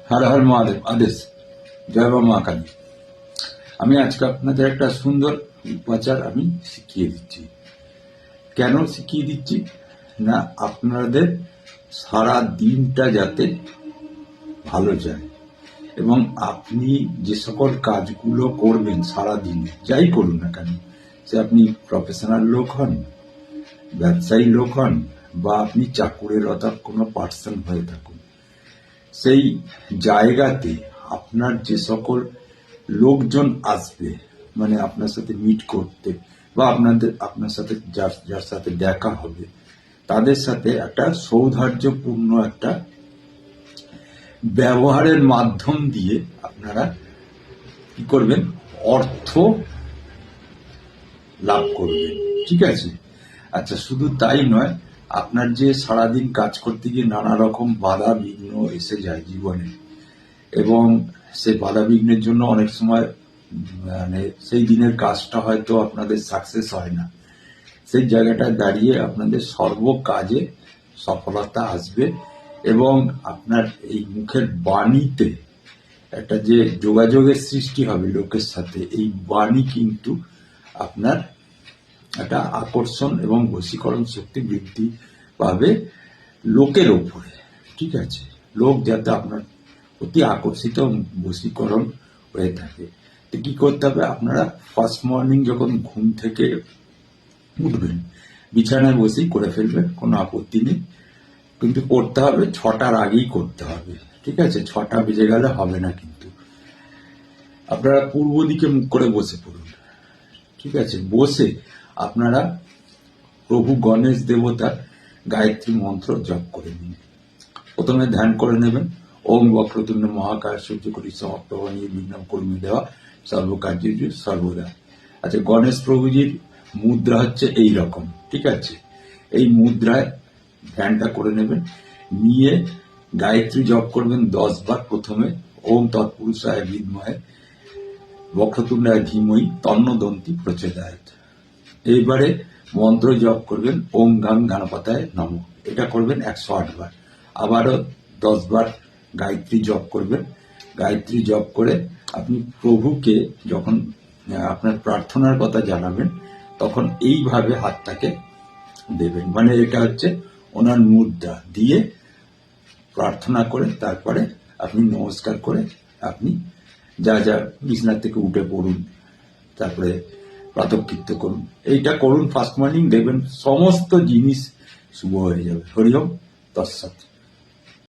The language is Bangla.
হর হর মহাদেব আদেশ। জয় বাবা মা কালী। আমি আজকে আপনাদের একটা সুন্দর উপাচার আমি শিখিয়ে দিচ্ছি। কেন শিখিয়ে দিচ্ছি না, আপনাদের সারা দিনটা যাতে ভালো যায় এবং আপনি যে সকল কাজগুলো করবেন সারা দিনে, যাই করুন না কেন, সে আপনি প্রফেশনাল লোক হন, ব্যবসায়ী লোক হন, বা আপনি চাকুরিরত কোনো পার্সন হয়ে থাকুন, সেই জায়গাতে আপনার যে সকল লোকজন আসবে, মানে আপনার সাথে মিট করতে বা আপনার সাথে যার সাথে দেখা হবে, তাদের সাথে একটা সৌহার্দ্যপূর্ণ একটা ব্যবহারের মাধ্যম দিয়ে আপনারা কি করবেন, অর্থ লাভ করবেন। ঠিক আছে? আচ্ছা, শুধু তাই নয়, আপনার যে সারাদিন কাজ করতে গিয়ে নানা রকম বাধা বিঘ্ন এসে যায় জীবনে, এবং সেই বাধা বিঘ্নের জন্য অনেক সময় মানে সেই দিনের কাজটা হয়তো আপনাদের সাকসেস হয় না, সেই জায়গাটায় দাঁড়িয়ে আপনাদের সর্ব কাজে সফলতা আসবে এবং আপনার এই মুখের বাণীতে একটা যে যোগাযোগের সৃষ্টি হবে লোকের সাথে, এই বাণী কিন্তু আপনার একটা আকর্ষণ এবং বশীকরণ শক্তি বৃদ্ধি পাবে লোকের ওপরে। ঠিক আছে? লোক যাতে আপনার অতি আকর্ষিত বশীকরণ হয়ে থাকে। তো কি করতে হবে, আপনারা ফার্স্ট মর্নিং যখন ঘুম থেকে উঠবেন, বিছানায় বসেই করে ফেলবেন, কোনো আপত্তি নেই, কিন্তু করতে হবে 6টার আগেই করতে হবে। ঠিক আছে? 6টা বেজে গেলে হবে না। কিন্তু আপনারা পূর্ব দিকে মুখ করে বসে পড়ুন। ঠিক আছে? বসে আপনারা প্রভু গণেশ দেবতার গায়ত্রী মন্ত্র জপ করে নিন। প্রথমে ধ্যান করে নেবেন, ওম বক্রতুণ্ড মহাকায় সূর্যকোটি সমপ্রভ নির্বিঘ্নং কুরু দেওয়া সর্বকার্যেষু সর্বদা। আচ্ছা, গণেশ প্রভুজির মুদ্রা হচ্ছে এই রকম। ঠিক আছে? এই মুদ্রায় ধ্যানটা করে নেবেন, নিয়ে গায়ত্রী জপ করবেন 10 বার। প্রথমে ওম তৎপুরুষায় বিদ্মহে বক্রতুণ্ডায় ধীমহি তন্নদন্তি প্রচোদয়াৎ। এইবারে মন্ত্র জপ করবেন ওম গাং গণপতায় নমঃ। এটা করবেন 108 বার। আবারও 10 বার গায়ত্রী জপ করবেন। গায়ত্রী জপ করে আপনি প্রভুকে যখন আপনার প্রার্থনার কথা জানাবেন, তখন এইভাবে হাতটাকে দেবেন, মানে এটা হচ্ছে ওনার মুদ্রা দিয়ে প্রার্থনা করে তারপরে আপনি নমস্কার করে আপনি যা যা বিছানা থেকে উঠে পড়ুন, তারপরে প্রাতঃকৃত্য করুন। এইটা করুন ফার্স্ট মর্নিং, দেখবেন সমস্ত জিনিস শুভ হয়ে যাবে। হরি ওম তৎসৎ।